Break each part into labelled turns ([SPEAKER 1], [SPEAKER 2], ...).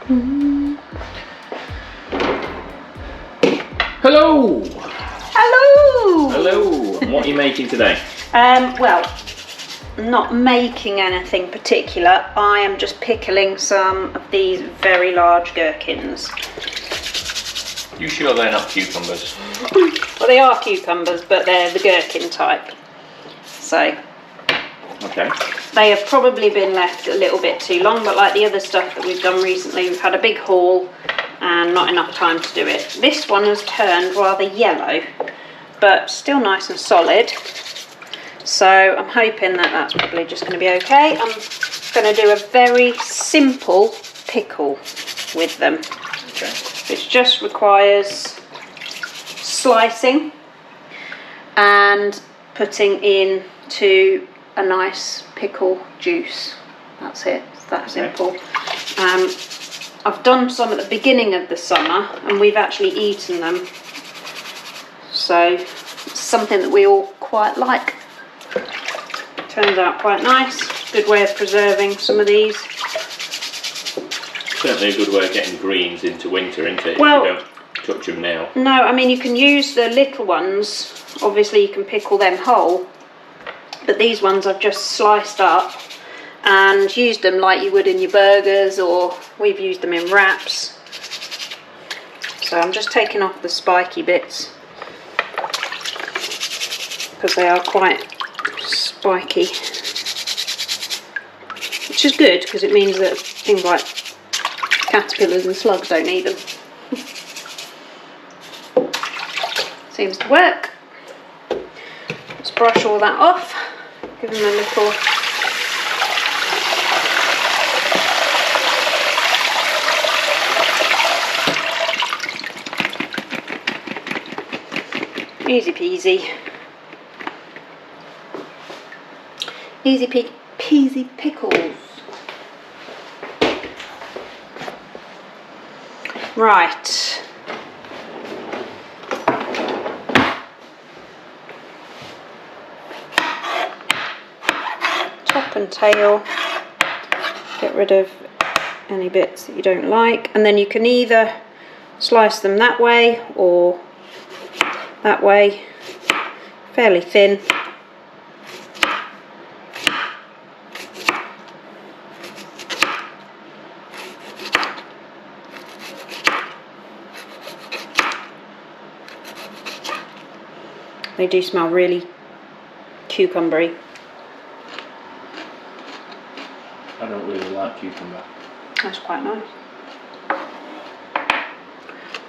[SPEAKER 1] Hello!
[SPEAKER 2] Hello!
[SPEAKER 1] Hello! And what are you making today?
[SPEAKER 2] Well, not making anything particular. I am just pickling some of these very large gherkins.
[SPEAKER 1] You sure they're not cucumbers?
[SPEAKER 2] Well, they are cucumbers, but they're the gherkin type. So,
[SPEAKER 1] Okay.
[SPEAKER 2] they have probably been left a little bit too long, but like the other stuff that we've done recently, we've had a big haul and not enough time to do it. This one has turned rather yellow, but still nice and solid. So I'm hoping that that's probably just going to be okay. I'm going to do a very simple pickle with them.
[SPEAKER 1] Okay.
[SPEAKER 2] Which just requires slicing and putting into a nice pickle juice. That's it. It's that simple. I've done some at the beginning of the summer and we've actually eaten them. So it's something that we all quite like. Turns out quite nice. Good way of preserving some of these.
[SPEAKER 1] Certainly a good way of getting greens into winter, isn't it?
[SPEAKER 2] Well,
[SPEAKER 1] if you don't touch them now.
[SPEAKER 2] No, I mean you can use the little ones. Obviously you can pickle them whole. But these ones I've just sliced up and used them like you would in your burgers, or we've used them in wraps. So I'm just taking off the spiky bits because they are quite spiky, which is good because it means that things like caterpillars and slugs don't eat them. Seems to work. Let's brush all that off, give them a little easy peasy. Peasy Pickles. Right. Top and tail. Get rid of any bits that you don't like, and then you can either slice them that way or that way, fairly thin. They do smell really cucumbery.
[SPEAKER 1] I don't really like cucumber.
[SPEAKER 2] That's quite nice.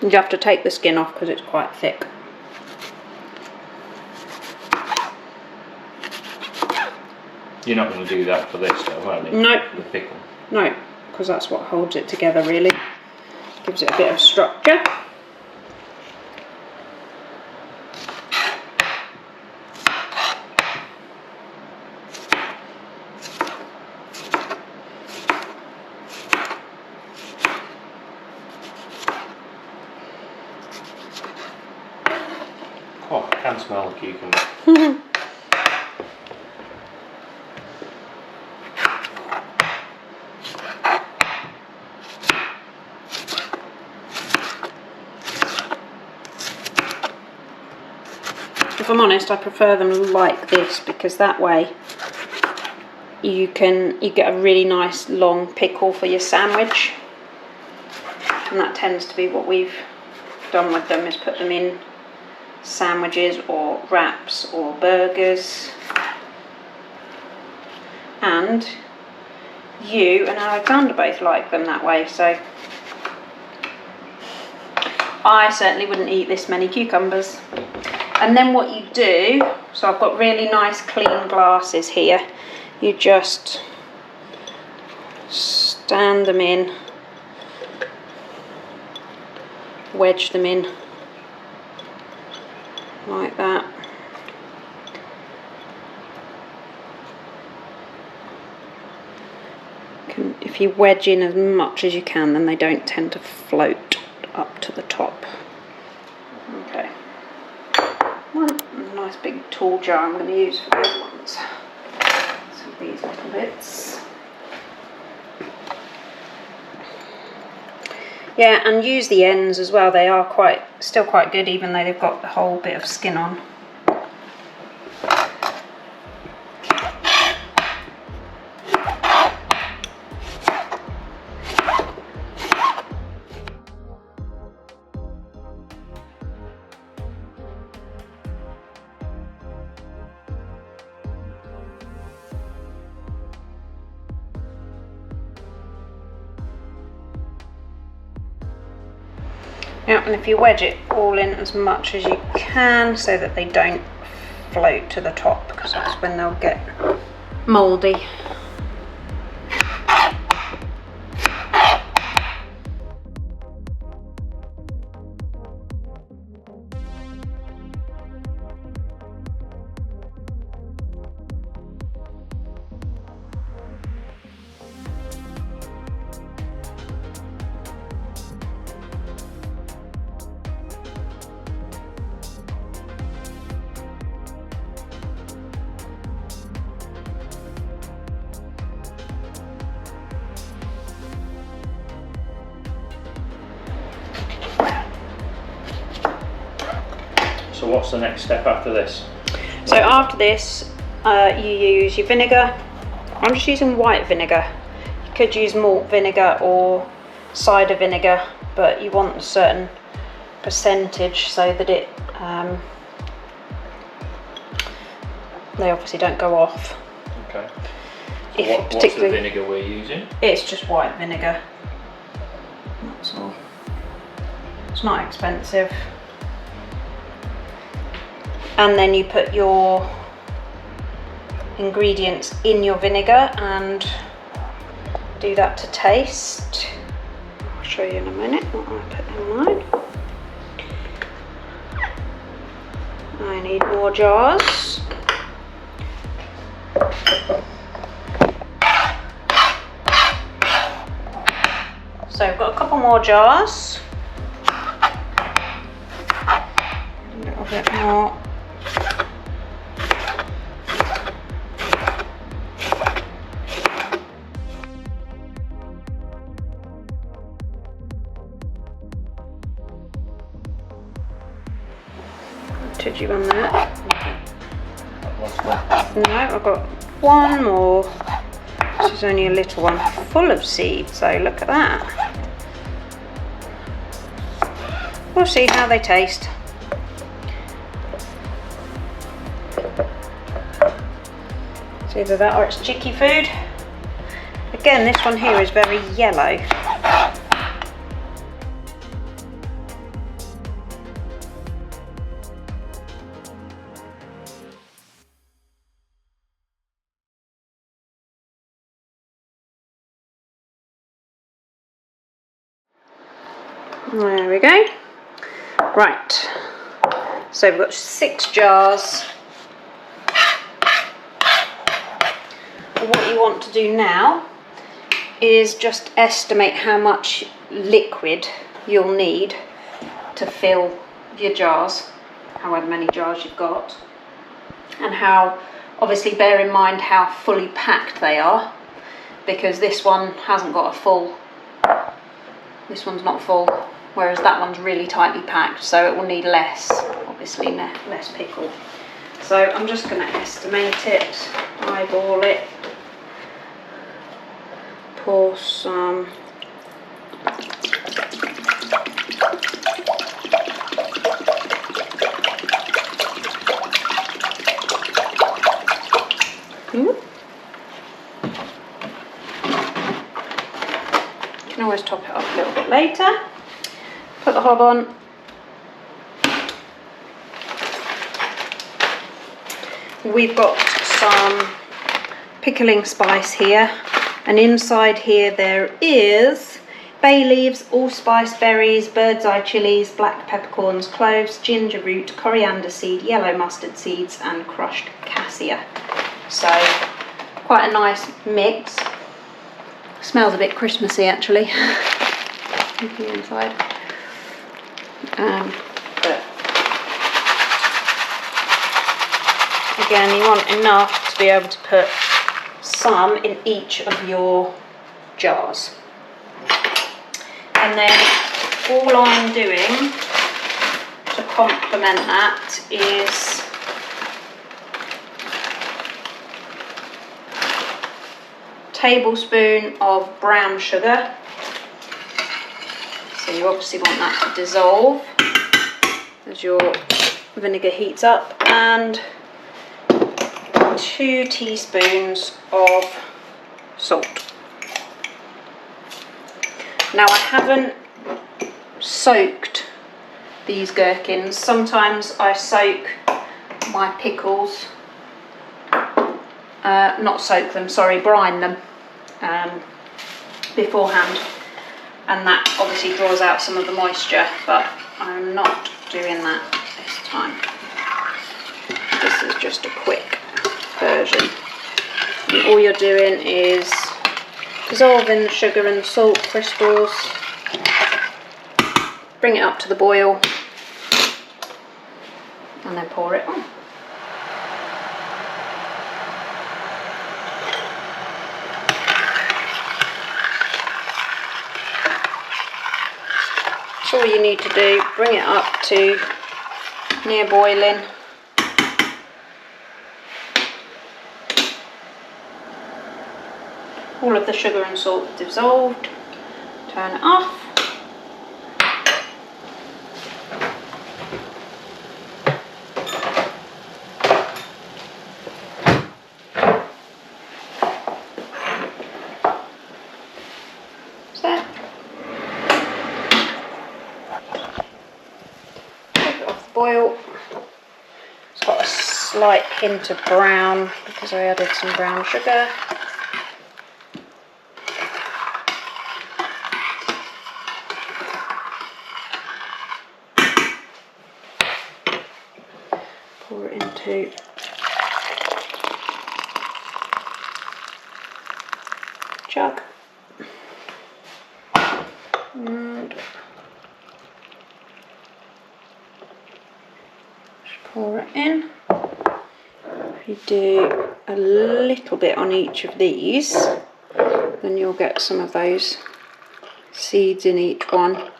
[SPEAKER 2] You have to take the skin off because it's quite thick.
[SPEAKER 1] You're not going to do that for this though, are you?
[SPEAKER 2] No.
[SPEAKER 1] The pickle.
[SPEAKER 2] No, because that's what holds it together really. Gives it a bit of structure.
[SPEAKER 1] Oh, I can smell the cucumber.
[SPEAKER 2] If I'm honest, I prefer them like this because that way you get a really nice long pickle for your sandwich, and that tends to be what we've done with them, is put them in sandwiches or wraps or burgers. And you and Alexander both like them that way, so I certainly wouldn't eat this many cucumbers. And then what you do, so I've got really nice clean glasses here, you just stand them in, wedge them in like that. If you wedge in as much as you can, then they don't tend to float up to the top. Okay. One nice big tall jar I'm going to use for the other ones. So these little bits. Yeah, and use the ends as well. They are still quite good, even though they've got the whole bit of skin on. Yeah, and if you wedge it all in as much as you can so that they don't float to the top, because that's when they'll get mouldy.
[SPEAKER 1] So what's the next step after this?
[SPEAKER 2] So after this, you use your vinegar. I'm just using white vinegar. You could use malt vinegar or cider vinegar, but you want a certain percentage so that it they obviously don't go off.
[SPEAKER 1] Okay. So what's the vinegar we're using?
[SPEAKER 2] It's just white vinegar. That's all. It's not expensive. And then you put your ingredients in your vinegar and do that to taste. I'll show you in a minute what I put in mine. I need more jars. So I've got a couple more jars. A little bit more. Did you on that? No, I've got one more. This is only a little one, full of seeds, so look at that. We'll see how they taste. It's either that or it's chicky food. Again, this one here is very yellow. There we go. Right, so we've got 6 jars. What you want to do now is just estimate how much liquid you'll need to fill your jars, however many jars you've got, and how, obviously bear in mind how fully packed they are, because this one hasn't got a full, this one's not full, whereas that one's really tightly packed, so it will need less, obviously less pickle. So I'm just going to estimate it, eyeball it, pour some You can always top it up a little bit later. Put the hob on. We've got some pickling spice here, and inside here there is bay leaves, allspice berries, bird's eye chilies, black peppercorns, cloves, ginger root, coriander seed, yellow mustard seeds and crushed cassia. So quite a nice mix. Smells a bit Christmassy actually. The inside. But again, you want enough to be able to put some in each of your jars. And then all I'm doing to complement that is a tablespoon of brown sugar. So you obviously want that to dissolve as your vinegar heats up, and 2 teaspoons of salt. Now I haven't soaked these gherkins. Sometimes I soak my pickles, not soak them, sorry, brine them beforehand, and that obviously draws out some of the moisture, but I'm not doing that this time. This is just a quick version. And all you're doing is dissolving the sugar and salt crystals, bring it up to the boil, and then pour it on. So all you need to do, bring it up to near boiling. All of the sugar and salt dissolved, turn it off. So, take it off the boil. It's got a slight hint of brown because I added some brown sugar. Pour it into jug and just pour it in. If you do a little bit on each of these, then you'll get some of those seeds in each one.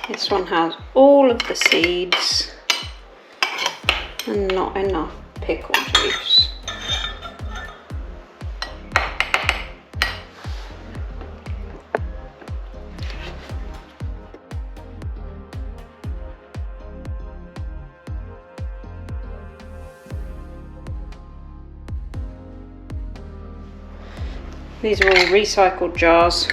[SPEAKER 2] This one has all of the seeds and not enough pickle juice. These are all recycled jars.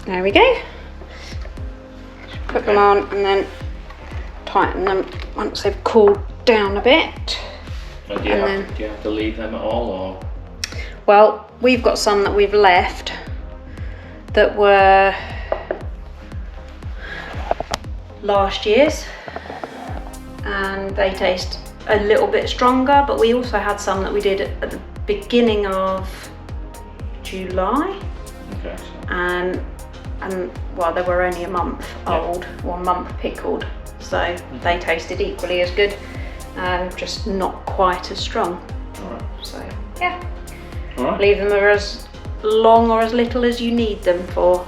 [SPEAKER 2] There we go. Just put them on and then tighten them once they've cooled down a bit.
[SPEAKER 1] And do you have to leave them at all, or?
[SPEAKER 2] Well, we've got some that we've left that were last year's, and they taste a little bit stronger, but we also had some that we did at the beginning of July.
[SPEAKER 1] Okay.
[SPEAKER 2] And well, they were only a month old, or a month pickled, so they tasted equally as good, just not quite as strong.
[SPEAKER 1] Alright.
[SPEAKER 2] So yeah,
[SPEAKER 1] Alright.
[SPEAKER 2] leave them as long or as little as you need them for.